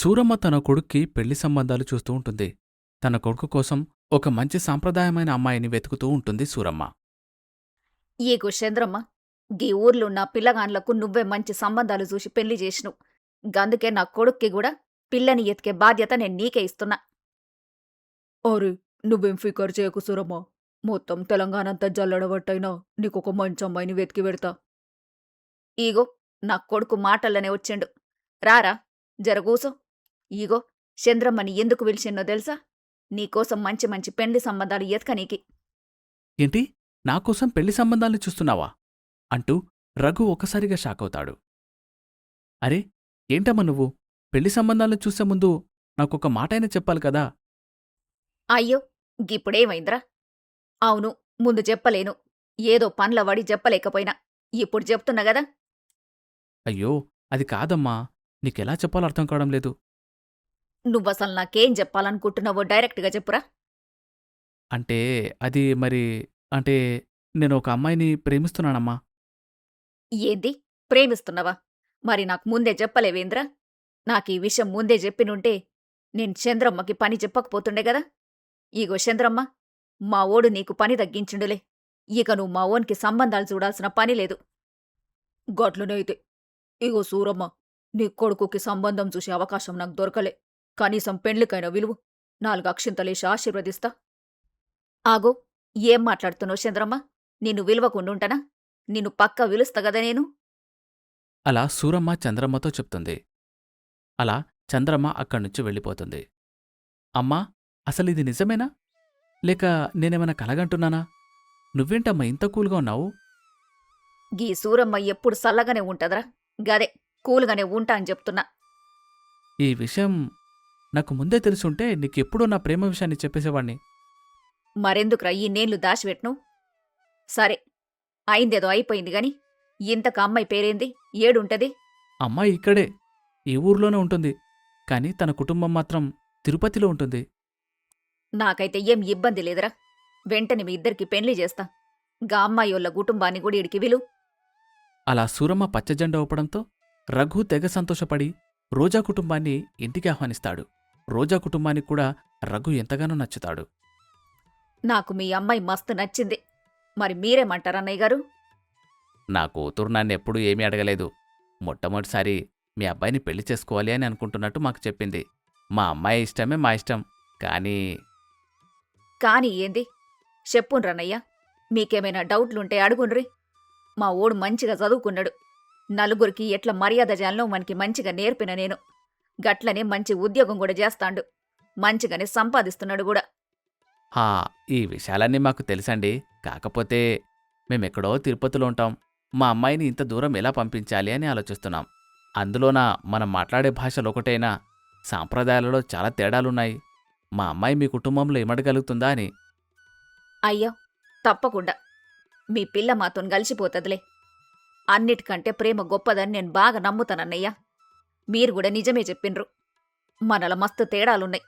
సూరమ్మ తన కొడుక్కి పెళ్లి సంబంధాలు చూస్తూ ఉంటుంది. తన కొడుకు కోసం ఒక మంచి సాంప్రదాయమైన అమ్మాయిని వెతుకుతూ ఉంటుంది సూరమ్మ. ఈగో చంద్రమ్మ, గీ ఊర్లున్న పిల్లగాండ్లకు నువ్వే మంచి సంబంధాలు చూసి పెళ్లి చేసినవు. గందుకే నా కొడుక్కి కూడా పిల్లని ఎతికే బాధ్యత నేను నీకే ఇస్తున్నా. అరే, నువ్వేం ఫికర్ చేయకు సురమ్మా. మొత్తం తెలంగాణంతా జల్లడబట్టయినా నీకొక మంచి అమ్మాయిని వెతికి పెడతా. ఈగో, నా కొడుకు మాటల్లోనే వచ్చిండు. రారా, జరగూసో. ఈగో, చంద్రమ్మని ఎందుకు పిలిచిన్నో తెలుసా? నీకోసం మంచి మంచి పెండ్లి సంబంధాలు ఎతకనీకి. ఏంటి, నాకోసం పెళ్లి సంబంధాల్ని చూస్తున్నావా అంటూ రఘు ఒకసారిగా షాకవుతాడు. అరే, ఏంటమ్మా నువ్వు పెళ్లి సంబంధాలను చూసే ముందు నాకొక మాటైనా చెప్పాలి కదా. అయ్యో, గిప్పుడేమైందిరా? అవును, ముందు చెప్పలేను. ఏదో పన్ల వడి చెప్పలేకపోయినా ఇప్పుడు చెప్తున్నా గదా. అయ్యో, అది కాదమ్మా, నీకెలా చెప్పాలో అర్థం కావడం లేదు. నువ్వసలు నాకేం చెప్పాలనుకుంటున్నావో డైరెక్ట్గా చెప్పురా. అంటే అది మరి అంటే నేను ఒక అమ్మాయిని ప్రేమిస్తున్నానమ్మా. ఏంది, ప్రేమిస్తున్నావా? మరి నాకు ముందే చెప్పలేవేంద్రా? నాకీ విషయం ముందే చెప్పినుంటే నేను చంద్రమ్మకి పని చెప్పకపోతుండే గదా. ఈగో చంద్రమ్మ, మా ఓడు నీకు పని తగ్గించుండులే. ఇక నువ్వు మా ఓన్కి సంబంధాలు చూడాల్సిన పని లేదు. గట్లనైతే ఇగో సూరమ్మ, నీ కొడుకుకి సంబంధం చూసే అవకాశం నాకు దొరకలే. కనీసం పెండ్లికైనా విలువు. 4 అక్షింతలేసి ఆశీర్వదిస్తా. ఆగో, ఏం మాట్లాడుతున్నావు చంద్రమ్మ? నిన్ను విలువకుండుంటనా? నిన్ను పక్కా విలుస్తా గదా నేను. అలా సూరమ్మ చంద్రమ్మతో చెప్తుంది. అలా చంద్రమ్మ అక్కడ్నుంచి వెళ్ళిపోతుంది. అమ్మా, అసలిది నిజమేనా? లేక నేనేమైనా కలగంటున్నానా? నువ్వేంటమ్మా ఇంత కూల్గా ఉన్నావు? గీ సూరమ్మ ఎప్పుడు సల్లగానే ఉంటదరా. గదే, కూలుగానే ఉంటా అని చెప్తున్నా. ఈ విషయం నాకు ముందే తెలుసుంటే నీకెప్పుడో నా ప్రేమ విషయాన్ని చెప్పేసేవాణ్ణి. మరెందుకురా ఈ నేళ్లు దాచిపెట్ను? సరే, అయిందేదో అయిపోయింది గాని ఇంతకు అమ్మాయి పేరేంది? ఏడుంటది? అమ్మాయి ఇక్కడే, ఈ ఊర్లోనే ఉంటుంది. కాని తన కుటుంబం మాత్రం తిరుపతిలో ఉంటుంది. నాకైతే ఏం ఇబ్బంది లేదురా. వెంటనే మీ ఇద్దరికి పెండ్లి చేస్తా. గా అమ్మాయోళ్ళ కుటుంబాన్ని కూడా ఈడికి విలు. అలా సూరమ్మ పచ్చజెండా ఊపడంతో రఘు తెగ సంతోషపడి రోజా కుటుంబాన్ని ఇంటికి ఆహ్వానిస్తాడు. రోజా కుటుంబానికి కూడా రఘు ఎంతగానో నచ్చుతాడు. నాకు మీ అమ్మాయి మస్తు నచ్చింది. మరి మీరేమంటారన్నయ్య గారు? నా కూతురు నన్నెప్పుడూ ఏమీ అడగలేదు. మొట్టమొదటిసారి మీ అబ్బాయిని పెళ్లి చేసుకోవాలి అని అనుకుంటున్నట్టు మాకు చెప్పింది. మా అమ్మాయి ఇష్టమే మా ఇష్టం. కానీ కాని ఏంది? చెప్పుండ్రన్నయ్యా. మీకేమైనా డౌట్లుంటే అడుగుండ్రి. మా ఓడు మంచిగా చదువుకున్నాడు. నలుగురికి ఎట్ల మర్యాద చేయాలనో మనకి మంచిగా నేర్పిన నేను. గట్లనే మంచి ఉద్యోగం కూడా చేస్తాండు. మంచిగానే సంపాదిస్తున్నాడు కూడా. హా, ఈ విషయాలన్నీ మాకు తెలుసండి. కాకపోతే మేమెక్కడో తిరుపతిలో ఉంటాం. మా అమ్మాయిని ఇంత దూరం ఎలా పంపించాలి అని ఆలోచిస్తున్నాం. అందులోన మనం మాట్లాడే భాషలొకటైనా సాంప్రదాయాలలో చాలా తేడాలున్నాయి. మా అమ్మాయి మీ కుటుంబంలో ఇమడగలుగుతుందా అని. అయ్యో, తప్పకుండా. మీ పిల్ల మాతోన్ గలిసిపోతదిలే. అన్నిటికంటే ప్రేమ గొప్పదని నేను బాగా నమ్ముతానన్నయ్యా. మీరు కూడా నిజమే చెప్పిండ్రు. మనల మస్తు తేడాలున్నాయి.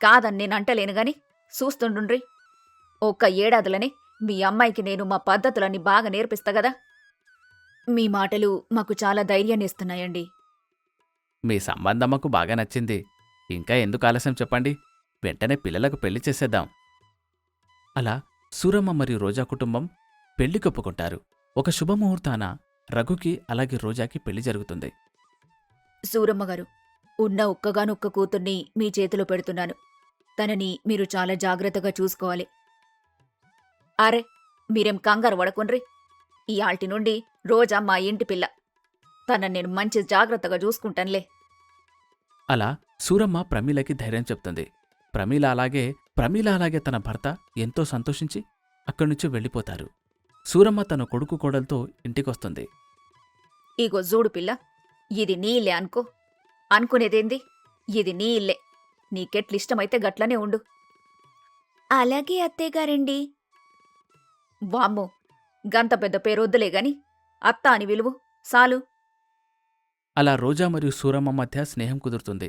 కాదని నేనంటలేనుగాని చూస్తుండుండ్రి. ఒక్క ఏడాదిలోనే మీ అమ్మాయికి నేను మా పద్ధతులన్నీ బాగా నేర్పిస్తా గదా. మీ మాటలు మాకు చాలా ధైర్యాన్నిస్తున్నాయండి. మీ సంబంధం మాకు బాగా నచ్చింది. ఇంకా ఎందుకు ఆలస్యం చెప్పండి, వెంటనే పిల్లలకు పెళ్లి చేసేద్దాం. అలా సూరమ్మ మరియు రోజా కుటుంబం పెళ్లికొప్పుకుంటారు. ఒక శుభముహూర్తాన రఘుకి అలాగే రోజాకి పెళ్లి జరుగుతుంది. సూరమ్మగారు, ఉన్న ఒక్కగానొక్క కూతుర్ని మీ చేతిలో పెడుతున్నాను. తనని మీరు చాలా జాగ్రత్తగా చూసుకోవాలి. అరే, మీరేం కంగారు పడకుండ్రి. ఇయాల్టి నుండి రోజా మా ఇంటి పిల్ల. తనని నేను మంచి జాగ్రత్తగా చూసుకుంటానులే. అలా సూరమ్మ ప్రమీలకి ధైర్యం చెప్తుంది. ప్రమీల అలాగే తన భర్త ఎంతో సంతోషించి అక్కడ్నుంచి వెళ్ళిపోతారు. సూరమ్మ తన కొడుకు కోడలతో ఇంటికొస్తుంది. ఇగో జూడు పిల్ల, ఇది నీ ఇల్లే అనుకో. అనుకునేదేంది? ఇది నీ ఇల్లే. నీకెట్లిష్టమైతే గట్లనే ఉండు. అలాగే అత్తయ్యగారండి. వామ్మో, గంత పెద్ద పేరొద్దులే గాని అత్త అని విలువు సాలు. అలా రోజా మరియు సూరమ్మ మధ్య స్నేహం కుదురుతుంది.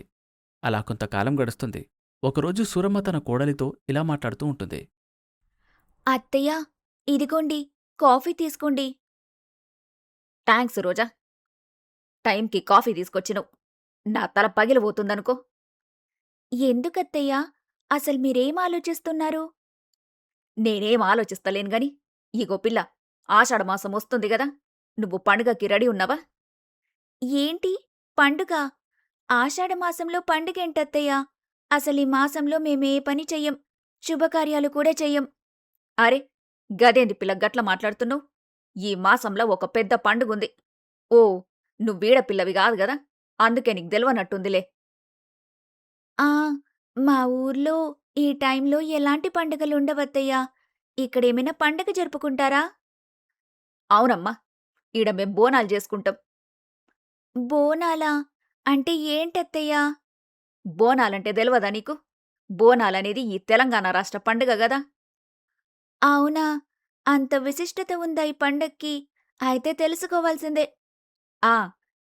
అలా కొంతకాలం గడుస్తుంది. ఒకరోజు సూరమ్మ తన కోడలితో ఇలా మాట్లాడుతూ ఉంటుంది. అత్తయ్య, ఇదిగోండి, కాఫీ తీసుకోండి. థాంక్స్ రోజా. టైంకి కాఫీ తీసుకొచ్చినవు. నా తల పగిలిపోతుందనుకో. ఎందుకత్తయ్యా? అసలు మీరేం ఆలోచిస్తున్నారు? నేనేం ఆలోచిస్తలేను గాని, ఇగో పిల్ల, ఆషాఢమాసం వస్తుంది గదా! నువ్వు పండుగకి రెడీ ఉన్నావా? ఏంటి? పండుగ? ఆషాఢమాసంలో పండుగేంటత్తయ్యా? అసలీ మాసంలో మేమే పని చెయ్యం. శుభకార్యాలు కూడా చెయ్యం. అరె! గదేంది పిల్ల గట్ల మాట్లాడుతున్నావు? ఈ మాసంలో ఒక పెద్ద పండుగుంది. ఓ, నువ్వీడ పిల్లవి గాదు గదా! అందుకే నీకు దెల్వనట్టుందిలే. ఆ, మా ఊర్లో ఈ టైంలో ఎలాంటి పండుగలుండవత్తయ్యా. ఇక్కడేమైనా పండగ జరుపుకుంటారా? అవునమ్మా. ఈడ మేం బోనాలు జేసుకుంటాం. బోనాలా? అంటే ఏంటత్తయ్యా? బోనాలంటే దెలవదా నీకు? బోనాలనేది ఈ తెలంగాణ రాష్ట్ర పండుగ గదా! అవునా? అంత విశిష్టత ఉందా ఈ పండక్కి? అయితే తెలుసుకోవాల్సిందే. ఆ,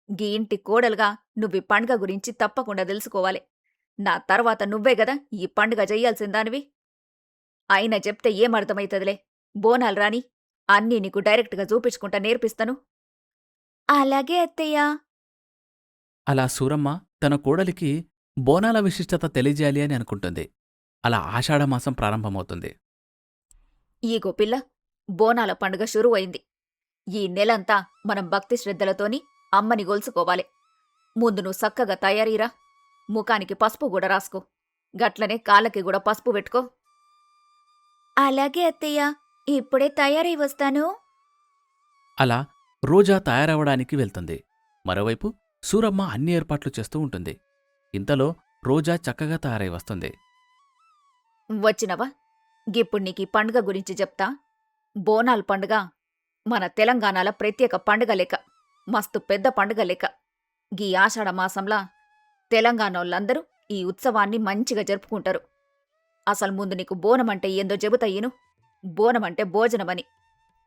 గీ ఇంటి కోడలుగా నువ్వీ పండుగ గురించి తప్పకుండా దెలుసుకోవాలి. నా తర్వాత నువ్వే గదా ఈ పండుగ చెయ్యాల్సిందానివి. అయినా చెప్తే ఏమర్థమైతదిలే. బోనాలు రాని, అన్నీ నీకు డైరెక్ట్‌గా జూపిచ్చుకుంటా నేర్పిస్తను. అలాగే అత్తయ్యా. అలా సూరమ్మ తన కోడలికి బోనాల విశిష్టత తెలియజేయాలి అని అనుకుంటుంది. అలా ఆషాఢమాసం ప్రారంభమవుతుంది. ఈగో పిల్ల, బోనాల పండుగ షురువయింది. ఈ నెలంతా మనం భక్తి శ్రద్ధలతోని అమ్మని గొలుసుకోవాలి. ముందు నువ్వు సక్కగా తయారీరా. ముఖానికి పసుపు గూడా రాసుకో. గట్లనే కాళ్ళకి గూడా పసుపు పెట్టుకో. అలాగే అత్తయ్యా. ఇప్పుడే తయారై వస్తాను. అలా రోజా తయారవడానికి వెళ్తుంది. మరోవైపు సూరమ్మ అన్ని ఏర్పాట్లు చేస్తూ ఉంటుంది. ఇంతలో రోజా చక్కగా తయారై వస్తుంది. వచ్చినవా? గిప్పుడు నీకీ పండుగ గురించి చెప్తా. బోనాల్ పండుగ మన తెలంగాణల ప్రత్యేక పండుగ లెక్క. మస్తు పెద్ద పండుగ లెక్క. గీ ఆషాఢ మాసంలా తెలంగాణోళ్ళందరూ ఈ ఉత్సవాన్ని మంచిగా జరుపుకుంటారు. అసలు ముందు నీకు బోనమంటే ఏందో చెబుతా ఈను. బోనమంటే భోజనమని.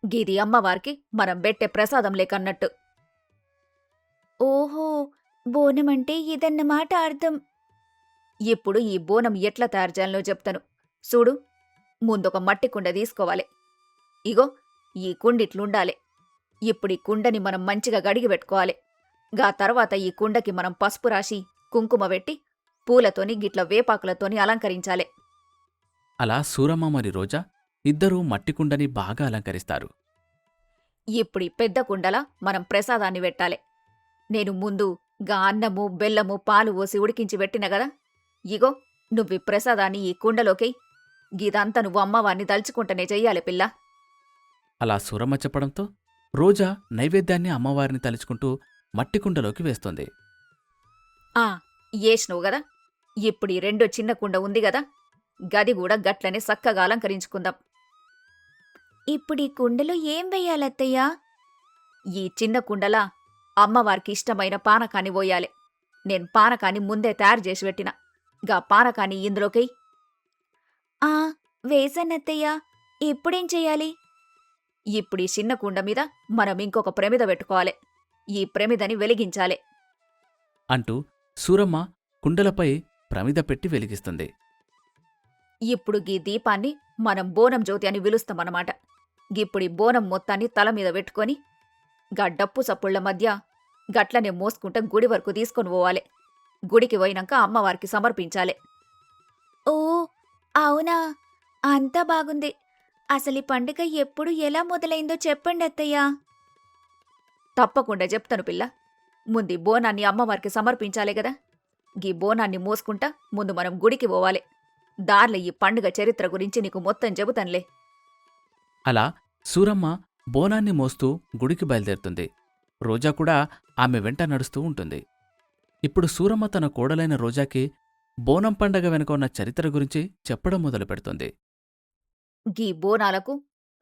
గీది అమ్మవారికి మనం బెట్టే ప్రసాదం లేకన్నట్టు. ఓహో! బోనమంటే ఇదన్నమాట అర్థం. ఇప్పుడు ఈ బోనం ఎట్లా తయారు చేయాలనో చెప్తాను. సూడు, ముందొక మట్టి కుండ తీసుకోవాలి. ఇగో, ఈ కుండిట్లుండాలి. ఇప్పుడీ కుండని మనం మంచిగా గడిగి పెట్టుకోవాలి. గా తర్వాత ఈ కుండకి మనం పసుపు రాసి, కుంకుమ పెట్టి, పూలతోని గిట్ల వేపాకులతోని అలంకరించాలె. అలా సూరమ్మ మరి రోజా ఇద్దరూ మట్టికుండని బాగా అలంకరిస్తారు. ఇప్పుడీ పెద్ద కుండల మనం ప్రసాదాన్ని పెట్టాలె. నేను ముందు గా అన్నము, బెల్లము, పాలు పోసి ఉడికించి పెట్టిన గదా! ఇగో, నువ్వీ ప్రసాదాన్ని ఈ కుండలోకెయ్. గిదంతా నువ్వు అమ్మవారిని దలుచుకుంటనే చెయ్యాలె పిల్లా. అలా సూరమ్మ చెప్పడంతో రోజా నైవేద్యాన్ని అమ్మవారిని తలుచుకుంటూ మట్టికుండలోకి వేస్తుంది. ఆ, ఏష్నవు గదా! ఇప్పుడీ రెండో చిన్న కుండ ఉంది గదా! గది గూడా గట్లనే సక్కగా అలంకరించుకుందాం. ఇప్పుడీ కుండలో ఏం వెయ్యాలత్తయ్యా? ఈ చిన్న కుండలా అమ్మవారికి ఇష్టమైన పానకాన్ని పోయాలె. నేను పానకాన్ని ముందే తయారు చేసి పెట్టిన. గా పానకాన్ని ఇందులోకెయ్. ఆ, వేశానత్తయ్యా. ఇప్పుడేం చెయ్యాలి? ఇప్పుడీ చిన్న కుండ మీద మనం ఇంకొక ప్రమిద పెట్టుకోవాలె. ఈ ప్రమిదని వెలిగించాలె. అంటూ సూరమ్మ కుండలపై ప్రమిద పెట్టి వెలిగిస్తుంది. ఇప్పుడు గీ దీపాన్ని మనం బోనం జ్యోతి అని పిలుస్తామన్నమాట. గిప్పుడీ బోనం మొత్తాన్ని తల మీద పెట్టుకొని గా డప్పు సప్పుళ్ల మధ్య గట్లనే మోసుకుంట గుడి వరకు తీసుకొని పోవాలె. గుడికి పోయినాక అమ్మవారికి సమర్పించాలె. ఓ, అవునా? అంతా బాగుంది. అసలీ పండుగ ఎప్పుడు ఎలా మొదలైందో చెప్పండి అత్తయ్యా. తప్పకుండా చెప్తాను పిల్ల. ముందీ బోనాన్ని అమ్మవారికి సమర్పించాలే గదా! గీ బోనాన్ని మోసుకుంటా ముందు మనం గుడికి పోవాలె. దార్ల ఈ పండుగ చరిత్ర గురించి నీకు మొత్తం చెబుతాన్లే. అలా సూరమ్మ బోనాన్ని మోస్తూ గుడికి బయలుదేరుతుంది. రోజా కూడా ఆమె వెంట నడుస్తూ ఉంటుంది. ఇప్పుడు సూరమ్మ తన కోడలైన రోజాకి బోనం పండగ వెనుక ఉన్న చరిత్ర గురించి చెప్పడం మొదలుపెడుతుంది. గీ బోనాలకు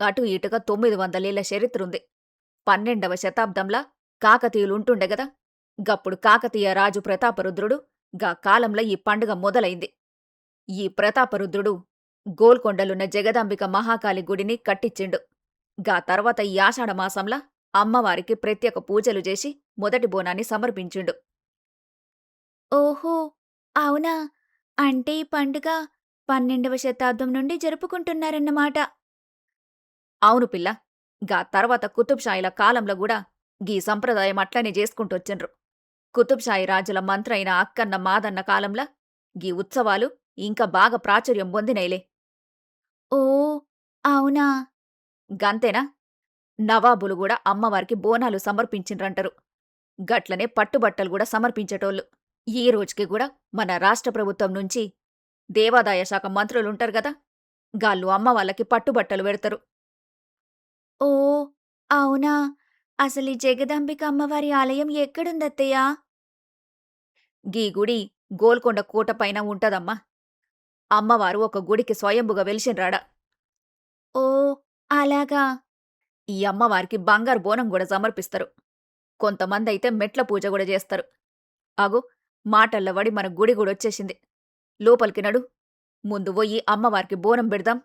అటు ఇటుగా 900 ఏళ్ల చరిత్రుంది. 12వ శతాబ్దంలా కాకతీయులుంటుండే గదా! గప్పుడు కాకతీయ రాజు ప్రతాపరుద్రుడు గా కాలంలో ఈ పండుగ మొదలైంది. ఈ ప్రతాపరుద్రుడు గోల్కొండలున్న జగదాంబిక మహాకాళి గుడిని కట్టిచ్చిండు. గా తర్వాత ఈ ఆషాఢమాసంలా అమ్మవారికి ప్రత్యేక పూజలు చేసి మొదటి బోనాన్ని సమర్పించిండు. ఓహో, అవునా? అంటే ఈ పండుగ 12వ శతాబ్దం నుండి జరుపుకుంటున్నారన్నమాట. అవును పిల్ల. గా తర్వాత కుతుబ్ షాయిల కాలంలో గూడా గీ సంప్రదాయం అట్లనే చేసుకుంటొచ్చిండ్రు. కుతుబ్షాయి రాజుల మంత్రైన అక్కన్న మాదన్న కాలంలా గీ ఉత్సవాలు ఇంకా బాగా ప్రాచుర్యం పొందినైలే. ఓ అవునా? గంతేనా? నవాబులు గూడా అమ్మవారికి బోనాలు సమర్పించిండ్రంటరు. గట్లనే పట్టుబట్టలు గూడా సమర్పించేటోళ్ళు. ఈ రోజుకి గూడా మన రాష్ట్ర ప్రభుత్వం నుంచి దేవాదాయ శాఖ మంత్రులుంటారు గదా, గాళ్ళు అమ్మవాళ్ళకి పట్టుబట్టలు పెడతరు. ఓ అవునా? అసలీ జగదాంబిక అమ్మవారి ఆలయం ఎక్కడుందత్తయ్యా? గీ గుడి గోల్కొండ కోటపైన ఉంటదమ్మా. అమ్మవారు ఒక గుడికి స్వయంభుగా వెలిసిండ్రాడ. ఓ అలాగా? ఈ అమ్మవారికి బంగారు బోనం గూడా సమర్పిస్తరు. కొంతమందైతే మెట్ల పూజ గూడా చేస్తరు. అగో మాటల్ల వడి మన గుడి గూడొచ్చేసింది. లోపలికి నడు. ముందు వొయ్యి అమ్మవారికి బోనం బెడదాం.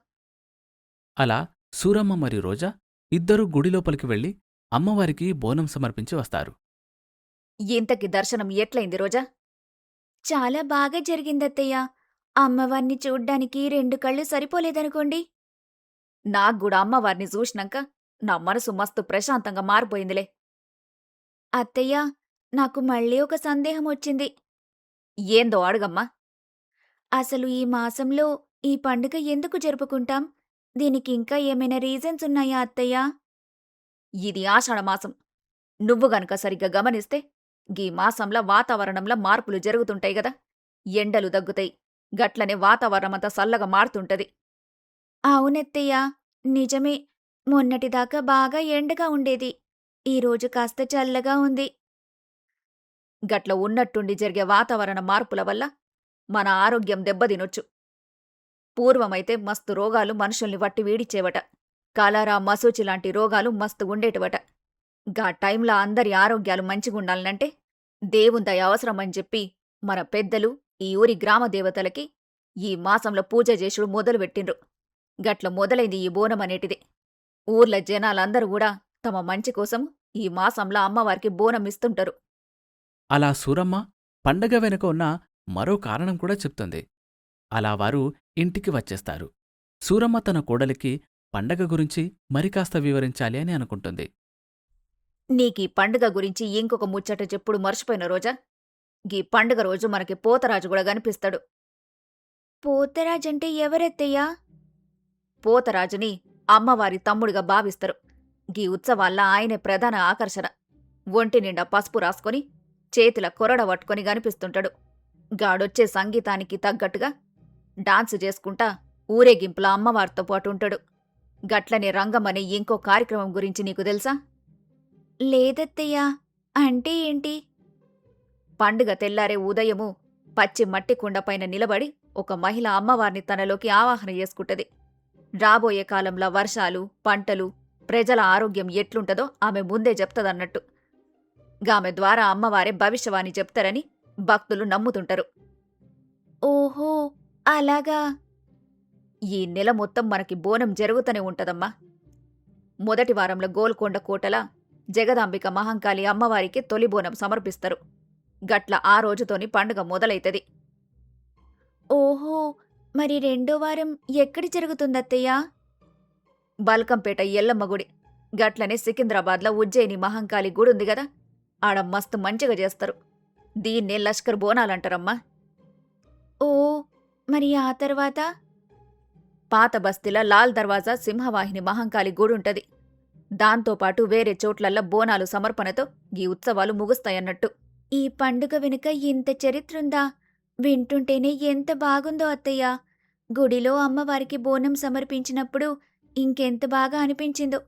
అలా సూరమ్మ మరియు రోజా ఇద్దరూ గుడిలోపలికి వెళ్ళి అమ్మవారికి బోనం సమర్పించి వస్తారు. ఇంతకి దర్శనం ఎట్లయింది రోజా? చాలా బాగా జరిగిందత్తయ్యా. అమ్మవారిని చూడ్డానికి 2 కళ్ళు సరిపోలేదనుకోండి. నాగ్గూడా అమ్మవారిని చూసినంక నా మనసు మస్తు ప్రశాంతంగా మారిపోయిందిలే. అత్తయ్యా, నాకు మళ్ళీ ఒక సందేహం వచ్చింది. ఏందో అడుగమ్మా. అసలు ఈ మాసంలో ఈ పండుగ ఎందుకు జరుపుకుంటాం? దీనికింకా ఏమైనా రీజన్స్ ఉన్నాయా అత్తయ్యా? ఇది ఆషాఢమాసం. నువ్వు గనక సరిగ్గా గమనిస్తే గీ మాసంల వాతావరణంలో మార్పులు జరుగుతుంటాయి గదా. ఎండలు దగ్గుతాయి. గట్లనే వాతావరణమంతా సల్లగా మారుతుంటది. అవునత్తయ్యా, నిజమే. మొన్నటిదాకా బాగా ఎండగా ఉండేది. ఈరోజు కాస్త చల్లగా ఉంది. గట్ల ఉన్నట్టుండి జరిగే వాతావరణ మార్పుల వల్ల మన ఆరోగ్యం దెబ్బతినొచ్చు. పూర్వమైతే మస్తు రోగాలు మనుషుల్ని వట్టి వీడిచ్చేవట. కలరా, మసూచి లాంటి రోగాలు మస్తు ఉండేటివట. గా టైంలో అందరి ఆరోగ్యాలు మంచిగుండాలనంటే దేవుని దయ అవసరమని చెప్పి మన పెద్దలు ఈ ఊరి గ్రామదేవతలకి ఈ మాసంలో పూజ చేసుడు మొదలుపెట్టిండ్రు. గట్ల మొదలైంది ఈ బోనమనేటిది. ఊర్ల జనాలందరూ కూడా తమ మంచి కోసం ఈ మాసంలో అమ్మవారికి బోనం ఇస్తుంటారు. అలా సూరమ్మ పండగ వెనుక ఉన్న మరో కారణం కూడా చెప్తుంది. అలా వారు ఇంటికి వచ్చేస్తారు. సూరమ్మ తన కోడలికి పండగ గురించి మరికాస్త వివరించాలి అని అనుకుంటుంది. నీకీ పండుగ గురించి ఇంకొక ముచ్చట చెప్పుడు మర్చిపోయిన రోజా? గీ పండుగ రోజు మనకి పోతరాజు కూడా గనిపిస్తాడు. పోతరాజంటే ఎవరెత్తయ్యా? పోతరాజుని అమ్మవారి తమ్ముడిగా భావిస్తారు. గీ ఉత్సవాల్లో ఆయనే ప్రధాన ఆకర్షణ. ఒంటి నిండా పసుపు రాసుకొని చేతిల కొరడ పట్టుకొని గనిపిస్తుంటాడు. గాడొచ్చే సంగీతానికి తగ్గట్టుగా డాన్సు చేసుకుంటా ఊరేగింపుల అమ్మవారితో పాటుంటాడు. గట్లనే రంగమనే ఇంకో కార్యక్రమం గురించి నీకు తెలుసా? లేదత్తయ్యా, అంటే ఏంటి? పండుగ తెల్లారే ఉదయము పచ్చి మట్టి కుండపైన నిలబడి ఒక మహిళ అమ్మవారిని తనలోకి ఆవాహన చేసుకుంటది. రాబోయే కాలంలో వర్షాలు, పంటలు, ప్రజల ఆరోగ్యం ఎట్లుంటదో ఆమె ముందే చెప్తదన్నట్టు. గామె ద్వారా అమ్మవారే భవిష్యవాణి చెప్తారని భక్తులు నమ్ముతుంటారు. ఓహో అలాగా? ఈ నెల మొత్తం మనకి బోనం జరుగుతూనే ఉంటదమ్మా. మొదటి వారంలో గోల్కొండ కోటల జగదాంబిక మహంకాళి అమ్మవారికి తొలి బోనం సమర్పిస్తారు. గట్ల ఆ రోజుతోని పండుగ మొదలైతది. ఓహో, మరి రెండో వారం ఎక్కడి జరుగుతుందత్తయ్యా? బల్కంపేట ఎల్లమ్మ గుడి, గట్లనే సికింద్రాబాద్లో ఉజ్జయిని మహంకాళి గుడుంది గదా, ఆడ మస్తు మంచిగా చేస్తారు. దీన్నే లష్కర్ బోనాలంటారమ్మా. ఓ, మరి ఆ తర్వాత? పాత బస్తీల లాల్ దర్వాజా సింహవాహిని మహంకాళి గుడుంటది. దాంతోపాటు వేరే చోట్లల్లా బోనాలు సమర్పణతో ఈ ఉత్సవాలు ముగుస్తాయన్నట్టు. ఈ పండుగ వెనుక ఇంత చరిత్రుందా? వింటుంటేనే ఎంత బాగుందో అత్తయ్యా. గుడిలో అమ్మవారికి బోనం సమర్పించినప్పుడు ఇంకెంత బాగా అనిపించిందో.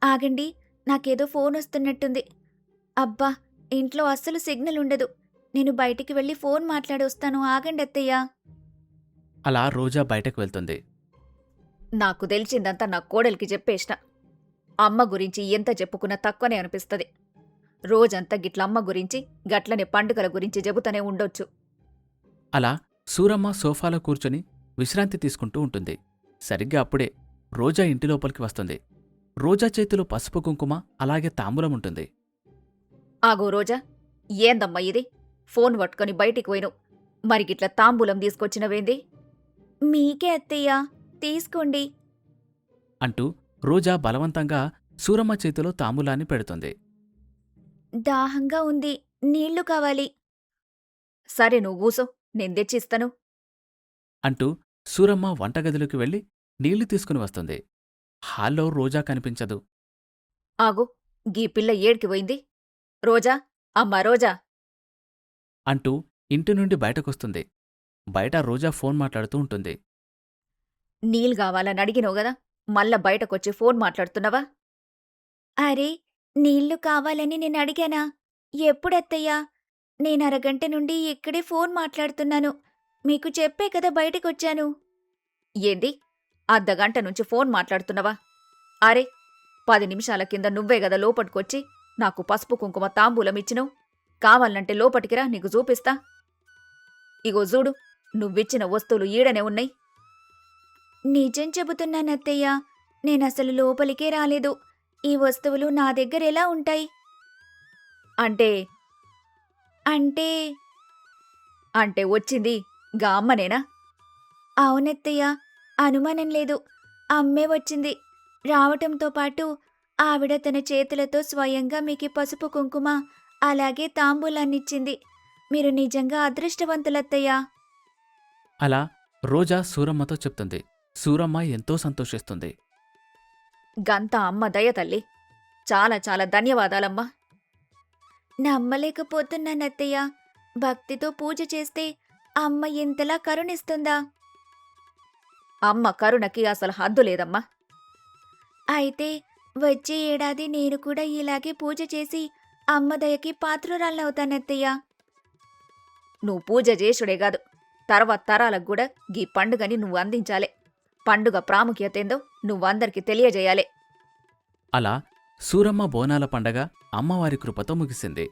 ఆగండి, నాకేదో ఫోన్ వస్తున్నట్టుంది. అబ్బా, ఇంట్లో అస్సలు సిగ్నల్ ఉండదు. నేను బయటికి వెళ్ళి ఫోన్ మాట్లాడొస్తాను, ఆగండి అత్తయ్యా. అలా రోజా బయటకు వెళ్తుంది. నాకు తెలిసిందంతా నా కోడలికి చెప్పేసిన. అమ్మ గురించి ఎంత చెప్పుకున్నా తక్కువనే అనిపిస్తది. రోజంతా గిట్లమ్మ గురించి గట్లనే పండుగల గురించి చెబుతూనే ఉండొచ్చు. అలా సూరమ్మ సోఫాలో కూర్చొని విశ్రాంతి తీసుకుంటూ ఉంటుంది. సరిగ్గా అప్పుడే రోజా ఇంటి లోపలికి వస్తుంది. రోజా చేతిలో పసుపు కుంకుమ అలాగే తాంబూలం ఉంటుంది. ఆగో రోజా, ఏందమ్మా ఇది? ఫోన్ పట్టుకొని బయటికి పోయిను. మరి గిట్ల తాంబూలం తీసుకొచ్చినవేంది? మీకే అత్తయ్యా, తీసుకోండి అంటూ రోజా బలవంతంగా సూరమ్మ చేతిలో తాంబూలాన్ని పెడుతుంది. దాహంగా ఉంది, నీళ్లు కావాలి. సరే నువ్వు కూసో, నేను తెచ్చిస్తాను. అంటూ సూరమ్మ వంటగదిలోకి వెళ్ళి నీళ్లు తీసుకుని వస్తుంది. హాల్లో రోజా కనిపించదు. ఆగు, గీ పిల్ల ఏడ్కి పోయింది. రోజా, అమ్మా రోజా. అంటూ ఇంటి నుండి బయటకొస్తుంది. బయట రోజా ఫోన్ మాట్లాడుతూ ఉంటుంది. నీళ్ళు కావాలని అడిగినావు గదా, మళ్ళా బయటకొచ్చి ఫోన్ మాట్లాడుతున్నావా? అరే, నీళ్లు కావాలని నేను అడిగానా? ఎప్పుడత్తయ్యా? నేను అరగంట నుండి ఇక్కడే ఫోన్ మాట్లాడుతున్నాను. మీకు చెప్పే కదా బయటకొచ్చాను. ఏంది? అర్ధగంట నుంచి ఫోన్ మాట్లాడుతున్నావా? అరే, 10 నిమిషాల కింద నువ్వే గదా లోపటికొచ్చి నాకు పసుపు కుంకుమ తాంబూలం ఇచ్చినవు. కావాలంటే లోపటికిరా, నీకు చూపిస్తా. ఇగో జూడు, నువ్విచ్చిన వస్తువులు ఈడనే ఉన్నయ్. నిజం చెబుతున్నానత్తయ్యా, నేనసలు లోపలికే రాలేదు. ఈ వస్తువులు నా దగ్గరెలా ఉంటాయి? అంటే అంటే అంటే వచ్చింది గా అమ్మనేనా? అవునత్తయ్యా, అనుమానం లేదు. అమ్మే వచ్చింది. రావటంతో పాటు ఆవిడ తన చేతులతో స్వయంగా మీకి పసుపు కుంకుమ అలాగే తాంబూలాన్నిచ్చింది. మీరు నిజంగా అదృష్టవంతులత్తయ్యా. అలా రోజా సూరమ్మతో చెప్తుంది. సూరమ్మ ఎంతో సంతోషిస్తుంది. గంతా అమ్మ దయ తల్లి. చాలా చాలా ధన్యవాదాలమ్మా. నమ్మలేకపోతున్నానత్తయ్యా. భక్తితో పూజ చేస్తే అమ్మ ఇంతలా కరుణిస్తుందా? అమ్మ కరుణకి అసలు హద్దు లేదమ్మా. అయితే వచ్చే ఏడాది నేను కూడా ఇలాగే పూజ చేసి అమ్మ దయకి పాత్రురాలనవుతానత్తయ్యా. నువ్వు పూజ చేసుడే గాదు, తర్వాత తరాలకు కూడా గీ పండుగని నువ్వు అందించాలే. పండుగ ప్రాముఖ్యతేందో నువ్వందరికీ తెలియజేయాలే. అలా సూరమ్మ బోనాల పండగ అమ్మవారి కృపతో ముగిసింది.